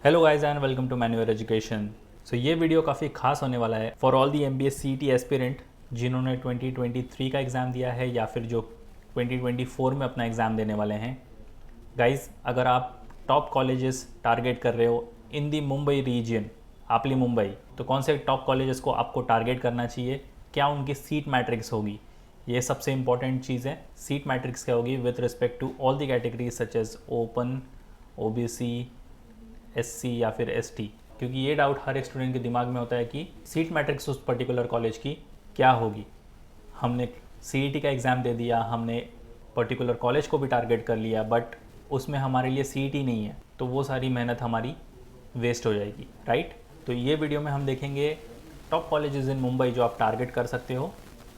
Hello guys and welcome to Maneuver education. So ये video काफ़ी खास होने वाला है for all the MBA CET aspirant जिन्होंने 2023 का एग्ज़ाम दिया है या फिर जो 2024 में अपना एग्ज़ाम देने वाले हैं। गाइस, अगर आप टॉप कॉलेजेस टारगेट कर रहे हो इन दी मुंबई रीजन, आपली मुंबई, तो कौन से टॉप कॉलेजेस को आपको टारगेट करना चाहिए, क्या उनकी सीट मैट्रिक्स होगी, ये सबसे इंपॉर्टेंट चीज़ है। सीट मैट्रिक्स क्या होगी with respect to all the categories such as open, OBC, SC या फिर ST, क्योंकि ये डाउट हर एक स्टूडेंट के दिमाग में होता है कि सीट मैट्रिक्स उस पर्टिकुलर कॉलेज की क्या होगी। हमने CET का एग्ज़ाम दे दिया, हमने पर्टिकुलर कॉलेज को भी टारगेट कर लिया, बट उसमें हमारे लिए CET नहीं है, तो वो सारी मेहनत हमारी वेस्ट हो जाएगी, राइट। तो ये वीडियो में हम देखेंगे टॉप कॉलेजेस इन मुंबई जो आप टारगेट कर सकते हो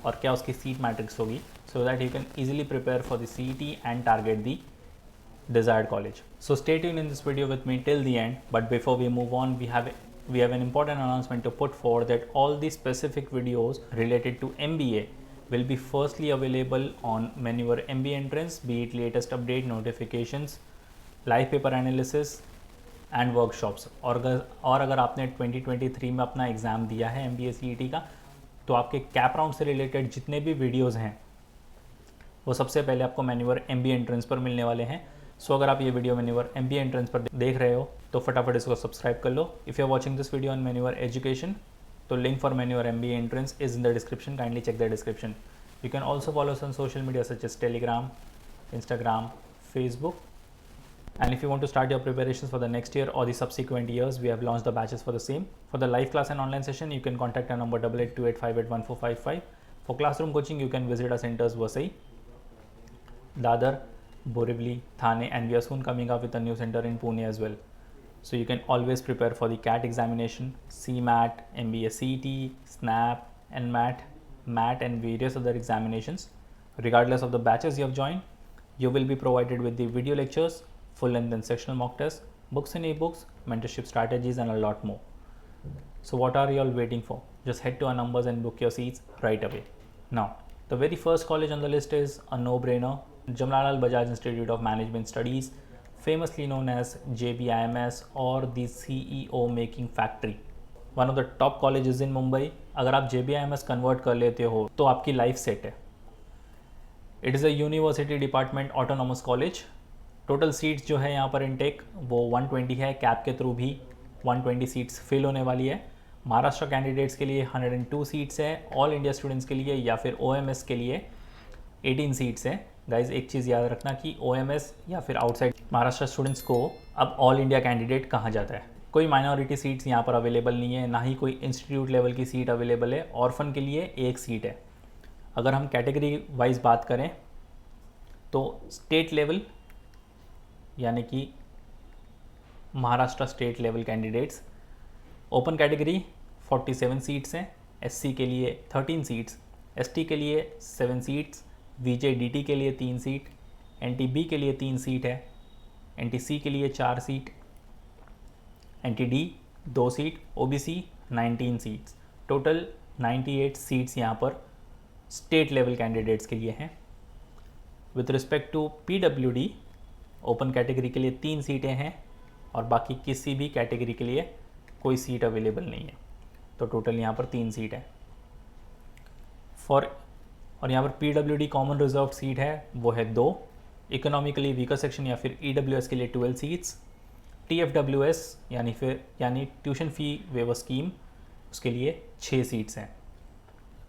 और क्या उसकी सीट मैट्रिक्स होगी, so that you can easily prepare for the CET and target the desired college. So stay tuned in this video with me till the end, but before we move on, we have an important announcement to put forward that all the specific videos related to MBA will be firstly available on Maneuver MBA entrance, be it latest update, notifications, live paper analysis and workshops। और अगर आपने 2023 में अपना exam दिया है MBA CET का, तो आपके कैप राउंड से रिलेटेड जितने भी वीडियोज़ हैं वो सबसे पहले आपको मैन्यूवर MBA एंट्रेंस पर मिलने वाले हैं। सो अगर आप ये वीडियो मैन्यूवर MBA एंट्रेंस पर देख रहे हो तो फटाफट इसको सब्सक्राइब कर लो। If you are watching this video on Maneuver education, तो link for Maneuver MBA entrance is in the description, kindly check the description. You can also follow us on social media such as Telegram, Instagram, Facebook, and if you want to start your preparations for the next year or the subsequent years, we have launched the batches for the same. For the live class and online session, you can contact our number 8828581455. For classroom coaching, you can visit our centers Vasai, Dadar, Borivali, Thane, and we are soon coming up with a new center in Pune as well. So you can always prepare for the CAT examination, CMAT, MBA CET, SNAP, NMAT, MAT and various other examinations. Regardless of the batches you have joined, you will be provided with the video lectures, full length and sectional mock tests, books and ebooks, mentorship strategies and a lot more. So what are you all waiting for? Just head to our numbers and book your seats right away. Now, the very first college on the list is a no-brainer, Jamnalal Bajaj Institute of Management Studies, famously known as JBIMS or the CEO Making Factory, one of the top colleges in Mumbai। अगर आप JBIMS convert कर लेते हो तो आपकी life set है। It is a university department autonomous college. Total seats जो है यहाँ पर इनटेक वो 120 है, कैप के थ्रू भी 120 सीट्स फिल होने वाली है। महाराष्ट्र कैंडिडेट्स के लिए 102 सीट्स है, ऑल इंडिया स्टूडेंट्स के लिए या फिर OMS के लिए 18 सीट्स है। गाइज, एक चीज़ याद रखना कि OMS या फिर आउटसाइड महाराष्ट्र स्टूडेंट्स को अब ऑल इंडिया कैंडिडेट कहा जाता है। कोई माइनॉरिटी सीट्स यहाँ पर अवेलेबल नहीं है, ना ही कोई इंस्टीट्यूट लेवल की सीट अवेलेबल है। ऑर्फन के लिए एक सीट है। अगर हम कैटेगरी वाइज बात करें तो स्टेट लेवल यानी कि Maharashtra state level candidates, open category 47 seats हैं, SC के लिए 13 सीट्स, ST के लिए 7 सीट्स, VJDT के लिए 3 सीट, NTB के लिए 3 सीट है, NTC के लिए 4 seat, NTD 2 seat, OBC 19 seats. Total 98 seats यहाँ पर स्टेट लेवल कैंडिडेट्स के लिए हैं। With respect to PWD, open category के लिए 3 सीटें हैं और बाकी किसी भी कैटेगरी के लिए कोई सीट अवेलेबल नहीं है, तो टोटल यहाँ पर 3 सीट है। और यहाँ पर PWD कॉमन रिजर्व सीट है वो है 2, इकोनॉमिकली वीकर सेक्शन या फिर EWS के लिए 12 सीट्स, TFWS यानी ट्यूशन फ़ी वेवर स्कीम, उसके लिए 6 सीट्स हैं।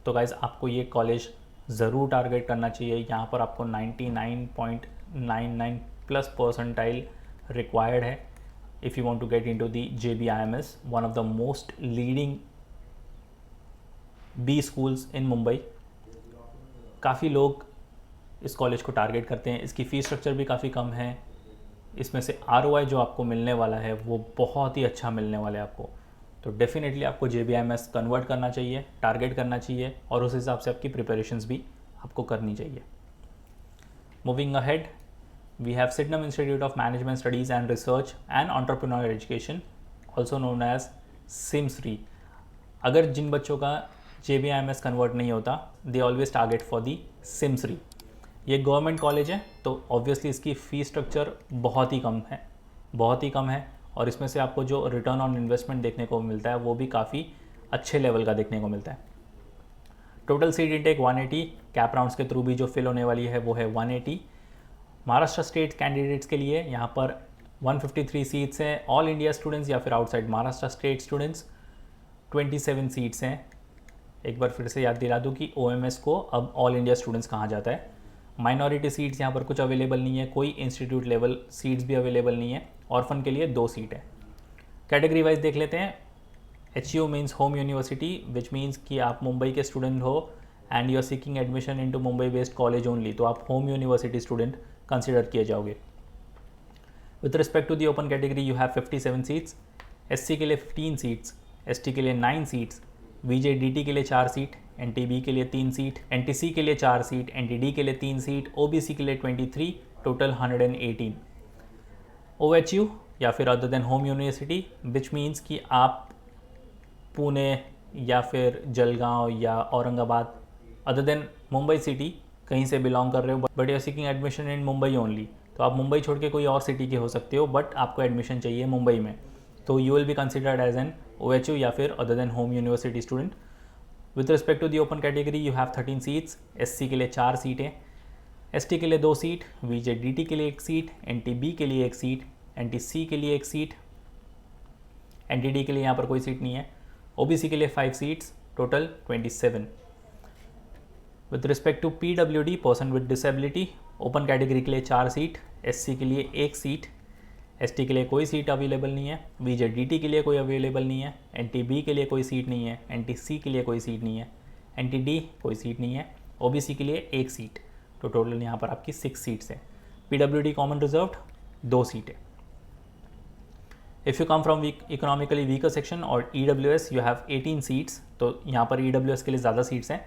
तो गाइज़, आपको ये कॉलेज ज़रूर टारगेट करना चाहिए। यहाँ पर आपको 99.99 प्लस परसेंटाइल रिक्वायर्ड है if you want to get into the JBIMS, one of the most leading B schools in Mumbai. काफ़ी लोग इस कॉलेज को टारगेट करते हैं। इसकी फ़ीस स्ट्रक्चर भी काफ़ी कम है। इसमें से ROI जो आपको मिलने वाला है वो बहुत ही अच्छा मिलने वाला है आपको। तो डेफिनेटली आपको JBIMS कन्वर्ट करना चाहिए, टारगेट करना चाहिए और उस हिसाब से आपकी प्रिपरेशंस भी आपको करनी चाहिए। Moving ahead, we have Sydenham institute of management studies and research and entrepreneur education, also known as SIMSRI। अगर जिन बच्चों का JBIMS कन्वर्ट नहीं होता, they always target for the SIMSRI। ये गवर्नमेंट कॉलेज है तो ऑब्वियसली इसकी फ़ीस स्ट्रक्चर बहुत ही कम है और इसमें से आपको जो रिटर्न ऑन इन्वेस्टमेंट देखने को मिलता है वो भी काफ़ी अच्छे लेवल का देखने को मिलता है। Total seat intake 180, CAP rounds के थ्रू भी जो फिल होने वाली है वो है 180। महाराष्ट्र स्टेट कैंडिडेट्स के लिए यहाँ पर 153 सीट्स हैं, ऑल इंडिया स्टूडेंट्स या फिर outside Maharashtra state students 27 seats हैं। एक बार फिर से याद दिला दूँ कि OMS को अब ऑल इंडिया स्टूडेंट्स कहा जाता है। माइनॉरिटी सीट्स यहाँ पर कुछ अवेलेबल नहीं है, कोई इंस्टीट्यूट लेवल सीट्स भी अवेलेबल नहीं है। ऑर्फन के लिए 2 सीट है। कैटेगरी वाइज देख लेते हैं। HU means home university, which means कि आप मुंबई के स्टूडेंट हो and you are seeking admission into Mumbai based college only, तो आप होम यूनिवर्सिटी स्टूडेंट कंसिडर किए जाओगे। With respect to the open category you have 57 seats, SC के लिए 15 सीट्स, ST के लिए 9 सीट्स, VJDT के लिए 4 सीट, NTB के लिए 3 सीट, NTC के लिए 4 सीट, NTD के लिए 3 सीट, OBC के लिए 23, टोटल 118। OHU या फिर other than home university, which means कि आप पुणे या फिर जलगांव या Aurangabad other than Mumbai city कहीं से बिलोंग कर रहे हो, but you are seeking admission in Mumbai only, तो आप मुंबई छोड़ के कोई और सिटी के हो सकते हो, बट आपको एडमिशन चाहिए मुंबई में, तो you will be considered as an OHU या फिर other than home university student. With respect to the open category you have 13 seats, SC के लिए 4 सीटें, ST के लिए 2 सीट, VJDT के लिए 1 सीट, NTB के लिए 1 सीट, NTC के लिए 1 सीट, NTD के लिए यहाँ पर कोई सीट नहीं है, OBC के लिए 5 seats, total 27। With respect to PWD person with disability, open category के लिए 4 सीट, SC के लिए 1 सीट, ST के लिए कोई सीट अवेलेबल नहीं है, VJDT के लिए कोई अवेलेबल नहीं है, NTB के लिए कोई सीट नहीं है, NTC के लिए कोई सीट नहीं है, NTD कोई सीट नहीं है, OBC के लिए 1 सीट, तो टोटल यहाँ पर आपकी 6 सीट्स हैं। PWD कॉमन रिजर्व्ड 2 सीटें। If you come from economically weaker section और EWS यू हैव 18 सीट्स, तो यहाँ पर EWS के लिए ज़्यादा सीट्स हैं,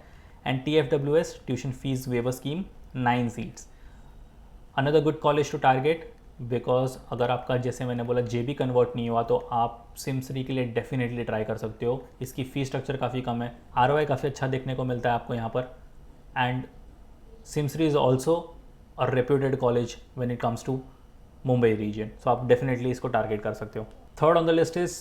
and TFWS tuition fee waiver scheme 9 seats. Another good college to target, because अगर आपका जैसे मैंने बोला JB कन्वर्ट नहीं हुआ तो आप SIM3 के लिए डेफिनेटली ट्राई कर सकते हो। इसकी फ़ीस स्ट्रक्चर काफ़ी कम है, ROI काफ़ी अच्छा देखने को मिलता है आपको यहाँ पर, and SIM3 is also a reputed college when it comes to Mumbai region, so आप डेफिनेटली इसको टारगेट कर सकते हो। Third on the list is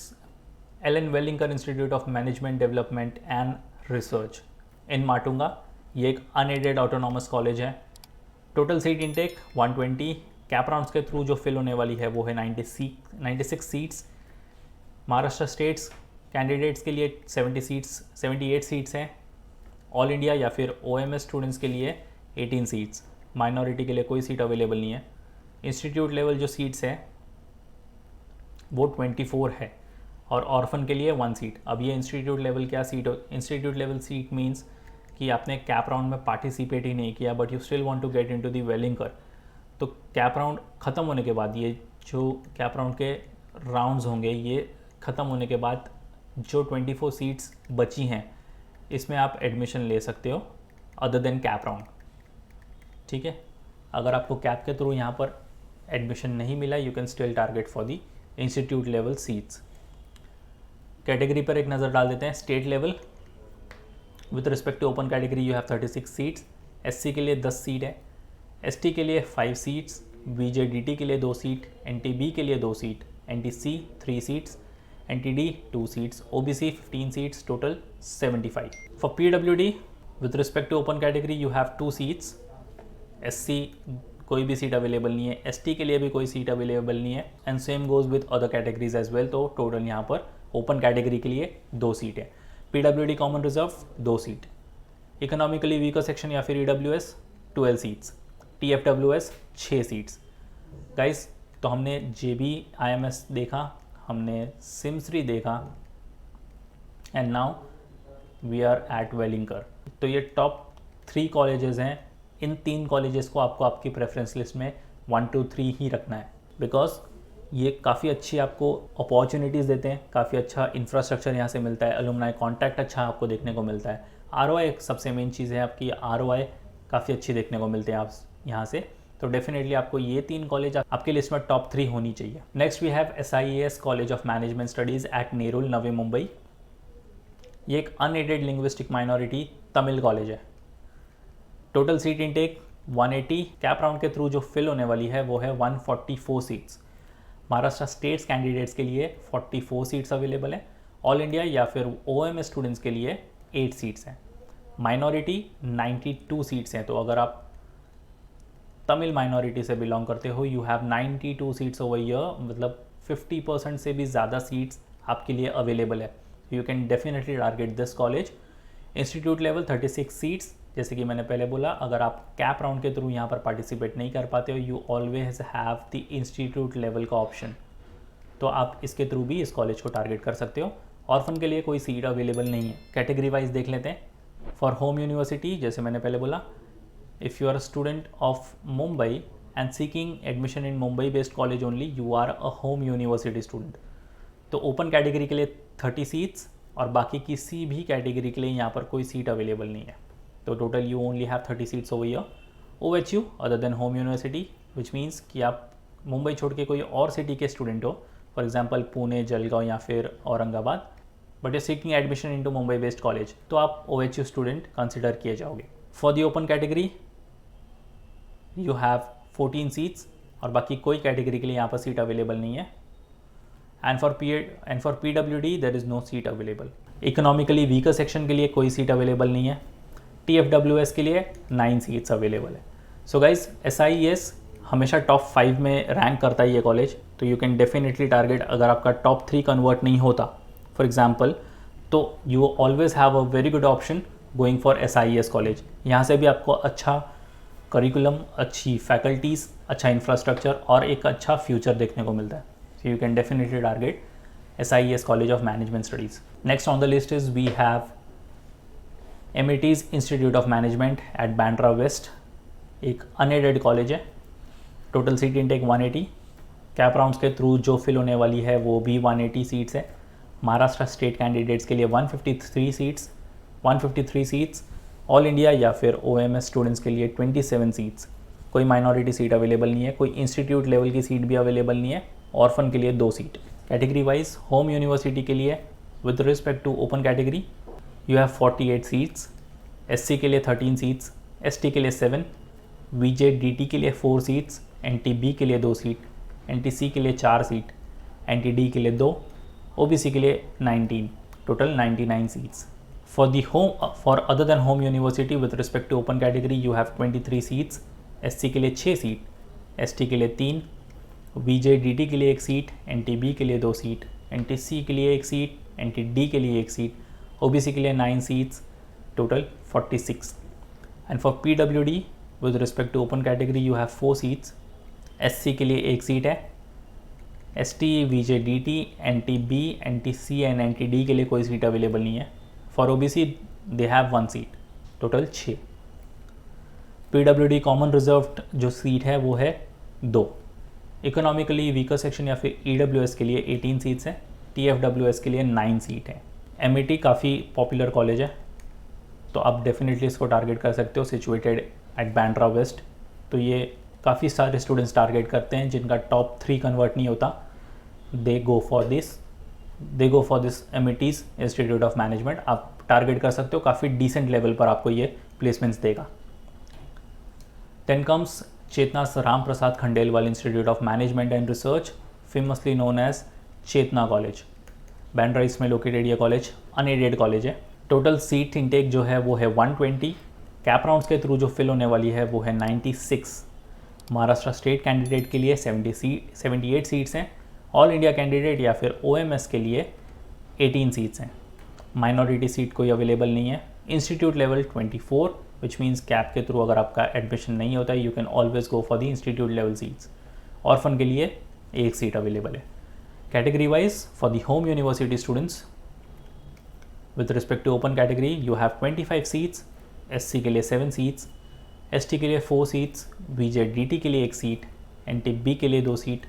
L N Welingkar institute of management development and research in Matunga. ये एक अनएडेड ऑटोनॉमस कॉलेज है। Total seat intake 120, CAP rounds के through जो फिल होने वाली है वो है 96 सीट्स। महाराष्ट्र स्टेट्स कैंडिडेट्स के लिए 78 सीट्स हैं। ऑल इंडिया या फिर OMS स्टूडेंट्स के लिए 18 सीट्स। माइनॉरिटी के लिए कोई सीट अवेलेबल नहीं है। इंस्टीट्यूट लेवल जो सीट्स हैं वो 24 है और ऑर्फन के लिए 1 सीट। अब ये इंस्टीट्यूट लेवल क्या सीट हो, इंस्टीट्यूट लेवल सीट मीन्स कि आपने कैप राउंड में पार्टिसिपेट ही नहीं किया but you still want to get into the Welingkar, तो कैप राउंड ख़त्म होने के बाद, ये जो कैप राउंड के राउंड्स होंगे ये ख़त्म होने के बाद जो 24 सीट्स बची हैं इसमें आप एडमिशन ले सकते हो अदर देन कैप राउंड। ठीक है, अगर आपको कैप के थ्रू यहाँ पर एडमिशन नहीं मिला you can still target for the institute level seats. Category पर एक नज़र डाल देते हैं। State level with respect to open category you have 36 seats. SC के लिए 10 सीट है, ST के लिए 5 सीट्स, VJDT के लिए 2 सीट, NTB के लिए 2 seat, NTC 3 seats, NTD 2 seats, OBC 15 seats, total 75। For PWD with respect to open category you have 2 seats. SC कोई भी सीट अवेलेबल नहीं है, ST के लिए भी कोई सीट अवेलेबल नहीं है, and same goes with other categories as well. तो टोटल यहाँ पर ओपन कैटेगरी के लिए 2 सीट है। PWD common reserve 2 seat. Economically weaker section या फिर EWS 12 seats. TFWS 6 seats. Guys, तो हमने JB IMS देखा, हमने SIM3 देखा, and now we are at Welingkar. तो ये टॉप 3 कॉलेजेस हैं। इन 3 कॉलेजेस को आपको आपकी प्रेफरेंस लिस्ट में 1 2 3 ही रखना है, बिकॉज ये काफ़ी अच्छी आपको अपॉर्चुनिटीज़ देते हैं, काफ़ी अच्छा इंफ्रास्ट्रक्चर यहाँ से मिलता है, अलुमनाई कॉन्टैक्ट अच्छा आपको देखने को मिलता है, ROI एक सबसे मेन चीज़ है आपकी, ROI काफ़ी अच्छी देखने को मिलते हैं आप यहाँ से। तो डेफिनेटली आपको ये 3 कॉलेज आपकी लिस्ट में टॉप 3 होनी चाहिए। Next we have SIAS college of management studies at Nerul, Navi Mumbai. ये एक unaided linguistic minority Tamil college है। Total seat intake 180, CAP round के थ्रू जो फिल होने वाली है वो है 144 सीट्स। महाराष्ट्र स्टेट्स कैंडिडेट्स के लिए 44 सीट्स अवेलेबल हैं। ऑल इंडिया या फिर OMS स्टूडेंट्स के लिए 8 सीट्स हैं। माइनॉरिटी 92 सीट्स हैं। तो अगर आप तमिल माइनॉरिटी से बिलोंग करते हो, you have 92 seats over year, मतलब 50% से भी ज़्यादा सीट्स आपके लिए अवेलेबल है। You can definitely target this college. Institute level 36 seats, जैसे कि मैंने पहले बोला, अगर आप कैप राउंड के थ्रू यहाँ पर पार्टिसिपेट नहीं कर पाते हो, you always have the institute level का ऑप्शन, तो आप इसके थ्रू भी इस कॉलेज को टारगेट कर सकते हो। ऑर्फन के लिए कोई सीट अवेलेबल नहीं है। कैटेगरी वाइज देख लेते हैं। फॉर होम यूनिवर्सिटी, जैसे मैंने पहले बोला, if you are a student of Mumbai and seeking admission in Mumbai based college only, you are a home university student. तो ओपन कैटेगरी के लिए 30 सीट्स और बाकी किसी भी कैटेगरी के लिए यहाँ पर कोई सीट अवेलेबल नहीं है। तो total you only have 30 seats over year. OHU other than home university, which means कि आप मुंबई छोड़ के कोई और सिटी के स्टूडेंट हो, फॉर एग्जांपल पुणे, जलगांव या फिर Aurangabad, but you seeking admission into Mumbai based college, तो आप OHU स्टूडेंट कंसिडर किए जाओगे। For the open category you have 14 seats और बाकी कोई कैटेगरी के लिए यहाँ पर सीट अवेलेबल नहीं है। And for PWD there is no seat available. Economically weaker section के लिए कोई सीट अवेलेबल नहीं है। TFWS के लिए 9 सीट्स अवेलेबल है। सो गाइज, SIES हमेशा टॉप 5 में रैंक करता है ये कॉलेज, तो यू कैन डेफिनेटली टारगेट। अगर आपका टॉप 3 कन्वर्ट नहीं होता फॉर एग्जाम्पल, तो you always have a very good option going for SIES college. यहाँ से भी आपको अच्छा करिकुलम, अच्छी फैकल्टीज़, अच्छा इंफ्रास्ट्रक्चर और एक अच्छा फ्यूचर देखने को मिलता है। So you can definitely target SIES college of management studies. Next on the list is we have MIT's institute of management at Bandra west. एक अनएडेड कॉलेज है। Total seat intake 180। CAP rounds के through जो fill होने वाली है वो भी 180 seats है। महाराष्ट्र स्टेट कैंडिडेट्स के लिए 153 सीट्स। ऑल इंडिया या फिर OMS स्टूडेंट्स के लिए 27 सीट्स। कोई माइनॉरिटी सीट अवेलेबल नहीं है, कोई इंस्टीट्यूट लेवल की सीट भी अवेलेबल नहीं है। ऑर्फन के लिए 2 सीट। कैटेगरी वाइज होम यूनिवर्सिटी के लिए with respect to open category you have 48 seats. SC के लिए 13 सीट्स, ST के लिए 7, VJ/DT के लिए 4 सीट्स, NTB के लिए 2 सीट, NTC के लिए 4 सीट, NTD के लिए 2, OBC के लिए 19, total 99 seats. For other than home university with respect to open category you have 23 seats. SC के लिए 6 सीट, ST के लिए 3, VJ/DT के लिए 1 सीट, NTB के लिए 2 सीट, NTC के लिए 1 सीट, NTD के लिए 1 सीट, OBC के लिए 9 seats, total 46। And for PWD with respect to open category you have 4 seats. SC के लिए 1 सीट है। ST, VJ/DT, NTB, NTC and NTD के लिए कोई सीट अवेलेबल नहीं है। For OBC they have 1 seat, total 6। PWD common reserved जो seat है वो है 2। इकोनॉमिकली वीकर सेक्शन या फिर EWS के लिए 18 सीट्स हैं। TFWS के लिए 9 सीट हैं। MIT काफ़ी पॉपुलर कॉलेज है, तो आप डेफिनेटली इसको टारगेट कर सकते हो। सिचुएटेड एट बैंड्रा वेस्ट, तो ये काफ़ी सारे स्टूडेंट्स टारगेट करते हैं जिनका टॉप 3 कन्वर्ट नहीं होता। They go for this MIT's institute of management. आप टारगेट कर सकते हो, काफ़ी डिसेंट लेवल पर आपको ये प्लेसमेंट्स देगा। Then comes Chetana Ram Prasad Khandelwal institute of management and research, famously known as Chetana college. Bandra east में लोकेटेड ये कॉलेज अनएडेड कॉलेज है। टोटल सीट इनटेक जो है वो है 120। कैप राउंड्स के थ्रू जो फिल होने वाली है वो है 96। महाराष्ट्र स्टेट कैंडिडेट के लिए 78 सीट्स हैं। ऑल इंडिया कैंडिडेट या फिर OMS के लिए 18 सीट्स हैं। माइनॉरिटी सीट कोई अवेलेबल नहीं है। Institute level 24, which means CAP के थ्रू अगर आपका एडमिशन नहीं होता है you can always go for the institute level seats. Orphan के लिए 1 सीट अवेलेबल है। Category wise for the home university students with respect to open category you have 25 seats. SC के लिए 7 सीट्स, ST के लिए 4 सीट्स, VJ/DT के लिए 1 seat, NTB के लिए 2 सीट,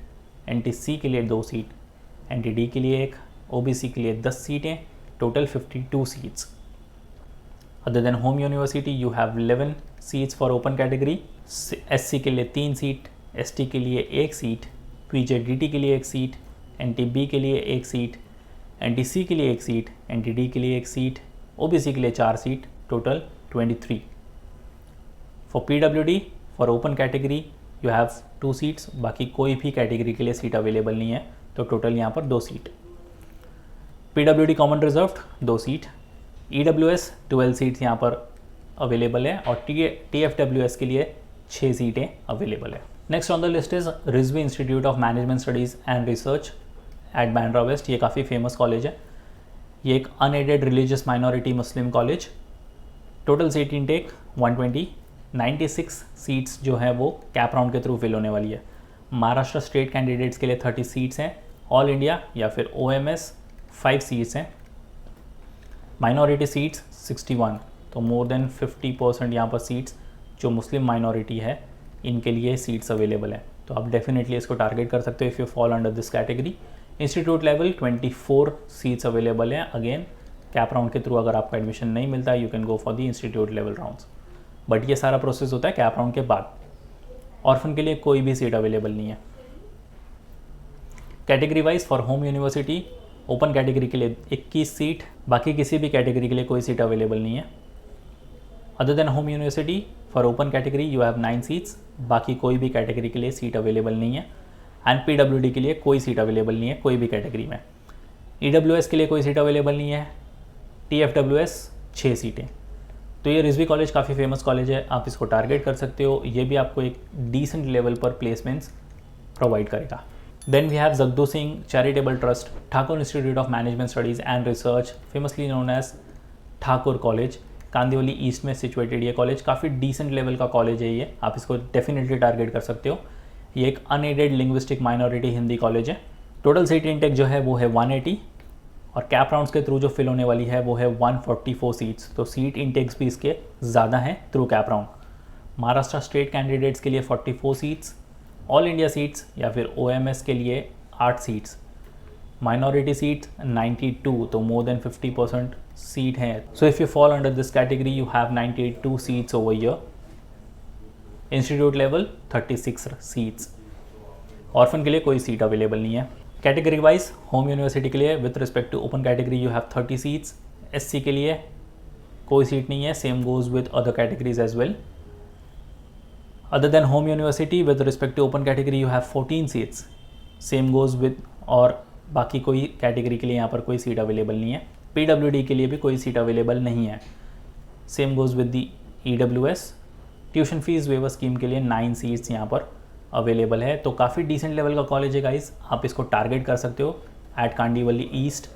NTC के लिए 2 सीट, NTD के लिए 1, OBC के लिए 10 सीटें, total 52 seats. Other than home university you have 11 seats for open category. SC के लिए 3 सीट, ST के लिए 1 सीट, VJ/DT के लिए 1 सीट, NTB के लिए 1 सीट, NTC के लिए 1 सीट, NTD के लिए 1 सीट, OBC के लिए 4 seat, total 23। For PWD, for open category, you have 2 seats, बाकी कोई भी कैटेगरी के लिए सीट अवेलेबल नहीं है, तो टोटल यहाँ पर 2 seat. PWD common reserved 2 seat, EWS 12 seats यहाँ पर अवेलेबल है और TFWS के लिए 6 सीटें अवेलेबल है। Next on the list is Rizvi institute of management studies and research at Bandra west. ये काफ़ी फेमस कॉलेज है, ये एक unaided religious minority Muslim college. Total seat intake 120, 96 seats जो है वो कैप राउंड के थ्रू फिल होने वाली है। महाराष्ट्र स्टेट कैंडिडेट्स के लिए 30 सीट्स हैं, ऑल इंडिया या फिर OMS 5 सीट्स हैं, माइनॉरिटी सीट्स 61, तो मोर देन 50% यहाँ पर सीट्स जो मुस्लिम माइनॉरिटी है इनके लिए सीट्स अवेलेबल हैं, तो आप डेफिनेटली इसको टारगेट कर सकते हो if you fall under this category. Institute level 24 seats available हैं, अगेन कैप राउंड के थ्रू अगर आपको एडमिशन नहीं मिलता है you can go for the institute level rounds, but ये सारा प्रोसेस होता है कैप राउंड के बाद। ऑर्फन के लिए कोई भी सीट अवेलेबल नहीं है। Category wise for home university open category के लिए 21 सीट, बाकी किसी भी कैटेगरी के लिए कोई सीट अवेलेबल नहीं है। Other than home university for open category you have 9 seats, बाकी कोई भी कैटेगरी के लिए सीट अवेलेबल नहीं है। एंड PWD के लिए कोई सीट अवेलेबल नहीं है कोई भी कैटेगरी में। EWS के लिए कोई सीट अवेलेबल नहीं है, TFWS 6 सीटें। तो ये रिजवी कॉलेज काफ़ी फेमस कॉलेज है, आप इसको टारगेट कर सकते हो, ये भी आपको एक डिसेंट लेवल पर प्लेसमेंट्स प्रोवाइड करेगा। Then we have Jagdu Singh charitable trust, Thakur institute of management studies and research, famously known as Thakur college, Kandivali east में सिचुएटेड। ये कॉलेज काफ़ी डिसेंट लेवल का कॉलेज है, ये आप इसको डेफिनेटली टारगेट कर सकते हो। ये एक unaided linguistic minority Hindi college है। टोटल सीट इंटेक जो है वो है 180 और कैप राउंड्स के थ्रू जो फिल होने वाली है वो है 144 सीट्स, तो सीट इंटेक्स भी इसके ज़्यादा हैं through cap round. Maharashtra state candidates के लिए 44 सीट्स, ऑल इंडिया सीट्स या फिर OMS के लिए 8 सीट्स, माइनॉरिटी सीट 92, तो मोर देन 50% सीट हैं। So if you fall under this category you have 92 seats over year. Institute level 36 seats. Orphan के लिए कोई सीट अवेलेबल नहीं है। कैटेगरी वाइज होम यूनिवर्सिटी के लिए with respect to open category you have 30 seats, SC के लिए कोई सीट नहीं है, same goes with other categories as well. Other than home university with respect to open category you have 14 seats, same goes with, और बाकी कोई category के लिए यहाँ पर कोई सीट अवेलेबल नहीं है। PWD के लिए भी कोई सीट अवेलेबल नहीं है, same goes with the EWS। Tuition fee waiver scheme के लिए 9 सीट्स यहाँ पर अवेलेबल है, तो काफ़ी डिसेंट लेवल का कॉलेज है गाइस, आप इसको टारगेट कर सकते हो एट कांडीवली ईस्ट।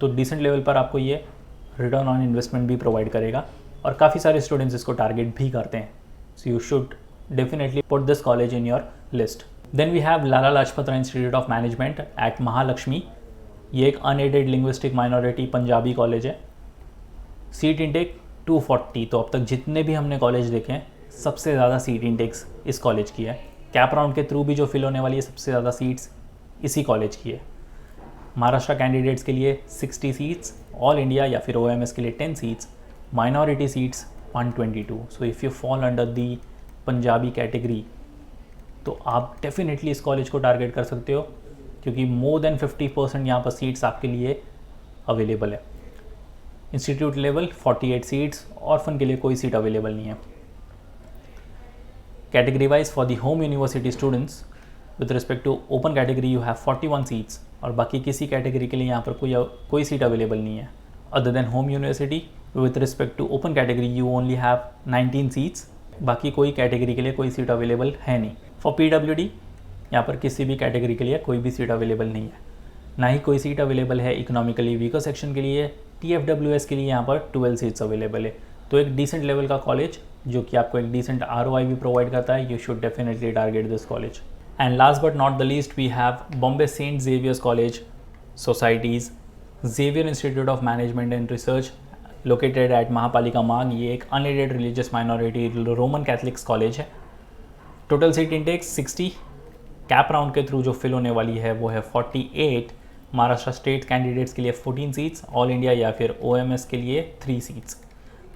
तो डिसेंट लेवल पर आपको ये रिटर्न ऑन इन्वेस्टमेंट भी प्रोवाइड करेगा और काफ़ी सारे स्टूडेंट्स इसको टारगेट भी करते हैं, so you should definitely put this college in your list. Then we have Lala Lajpat Rai institute of management at Mahalakshmi, ये एक unaided linguistic minority Punjabi college है। सीट इंटेक 240, तो अब तक जितने भी हमने कॉलेज देखे हैं सबसे ज़्यादा सीट इंटेक्स इस कॉलेज की है। कैप राउंड के थ्रू भी जो फिल होने वाली है सबसे ज़्यादा सीट्स इसी कॉलेज की है। महाराष्ट्र कैंडिडेट्स के लिए 60 सीट्स, ऑल इंडिया या फिर OMS के लिए 10 seats, minority seats 122। So if you fall under the Punjabi category तो आप डेफिनेटली इस कॉलेज को टारगेट कर सकते हो, क्योंकि मोर देन 50% यहाँ पर सीट्स आपके लिए अवेलेबल है। इंस्टीट्यूट लेवल 48 सीट्स, ऑर्फन के लिए कोई सीट अवेलेबल नहीं है। Category wise for the home university students with respect to open category you have 41 seats, और बाकी किसी कैटेगरी के लिए यहाँ पर कोई सीट अवेलेबल नहीं है। Other than home university with respect to open category you only have 19 seats, बाकी कोई कैटेगरी के लिए कोई सीट अवेलेबल है नहीं। फॉर PWD यहाँ पर किसी भी कैटेगरी के लिए कोई भी सीट अवेलेबल नहीं है, ना ही कोई सीट अवेलेबल है इकोनॉमिकली वीकर सेक्शन के लिए। TFWS के लिए यहाँ पर 12 सीट्स अवेलेबल है, तो एक डिसेंट लेवल का कॉलेज जो कि आपको एक डिसेंट ROI भी प्रोवाइड करता है। You should definitely target this college. And last but not the least we have Bombay saint Xavier's college societies, Xavier institute of management and research located at Mahapalika Marg. ये एक unaided religious minority Roman Catholics college है। Total seat intake 60, CAP round के through जो fill होने वाली है वो है 48। महाराष्ट्र स्टेट कैंडिडेट्स के लिए 14 सीट्स, ऑल इंडिया या फिर OMS के लिए 3 सीट्स,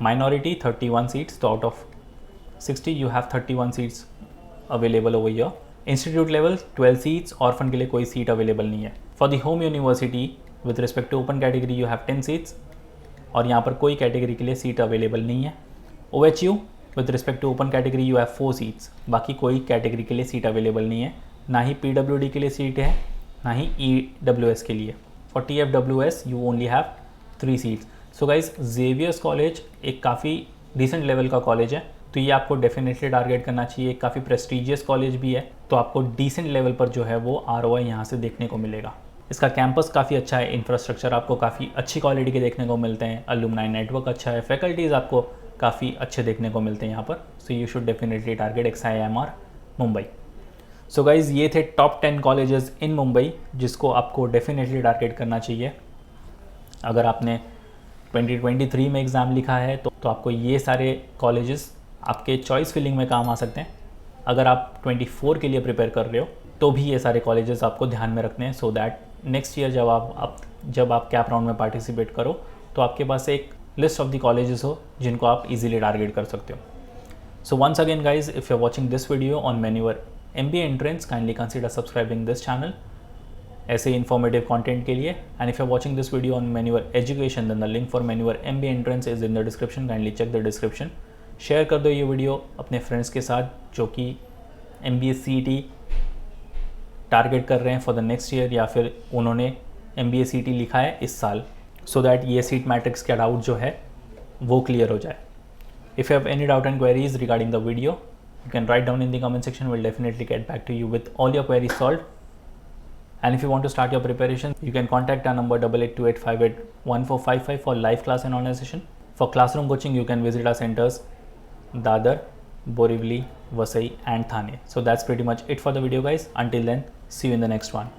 माइनॉरिटी 31 सीट्स, तो out of 60 you have 31 seats available over year. Institute level 12 seats, orphan के लिए कोई सीट अवेलेबल नहीं है। For the home university with respect to open category you have 10 seats, और यहाँ पर कोई कैटेगरी के लिए सीट अवेलेबल नहीं है। OHU with respect to open category you have 4 seats, बाकी कोई कैटेगरी के लिए सीट अवेलेबल नहीं है, ना ही PWD के लिए सीट है, ना ही EWS के लिए। For TFWS you only have 3 seats. So guys Xavier's college एक काफ़ी डिसेंट लेवल का कॉलेज है, तो ये आपको डेफिनेटली टारगेट करना चाहिए। काफ़ी प्रेस्टीजियस कॉलेज भी है, तो आपको डिसेंट लेवल पर जो है वो ROI यहाँ से देखने को मिलेगा। इसका कैंपस काफ़ी अच्छा है, इंफ्रास्ट्रक्चर आपको काफ़ी अच्छी क्वालिटी के देखने को मिलते हैं, अलुमनाई नेटवर्क अच्छा है, फैकल्टीज़ आपको काफ़ी अच्छे देखने को मिलते हैं यहाँ पर। सो you should definitely target XIMR Mumbai. So guys ये थे टॉप 10 कॉलेजेस इन मुंबई जिसको आपको डेफिनेटली टारगेट करना चाहिए। अगर आपने 2023 में एग्ज़ाम लिखा है तो आपको ये सारे कॉलेजेस आपके चॉइस फिलिंग में काम आ सकते हैं। अगर आप 24 के लिए प्रिपेयर कर रहे हो तो भी ये सारे कॉलेजेस आपको ध्यान में रखने हैं, सो दैट नेक्स्ट ईयर जब आप कैप राउंड में पार्टिसिपेट करो तो आपके पास एक लिस्ट ऑफ द कॉलेजेस हो जिनको आप इजीली टारगेट कर सकते हो। So once again guys, if you are watching this video on Maneuver MBA entrance, kindly consider subscribing this channel ऐसे इन्फॉर्मेटिव कंटेंट के लिए। And if you are watching this video on Maneuver education, then the link for Maneuver MBA entrance is in the description, kindly check the description. Share कर दो ये video अपने friends के साथ जो कि MBA CET टारगेट कर रहे हैं फॉर द नेक्स्ट ईयर, या फिर उन्होंने MBA CET लिखा है इस साल, सो दैट ये सीट मैट्रिक्स का डाउट जो है वो क्लियर हो जाए। If you have any doubt and queries regarding the video, you can write down in the comment section. We'll definitely get back to you with all your queries solved. And if you want to start your preparation, you can contact our number 8828581455 for live class and online session. For classroom coaching, you can visit our centers Dadar, Borivali, Vasai and Thane. So that's pretty much it for the video guys. Until then, see you in the next one.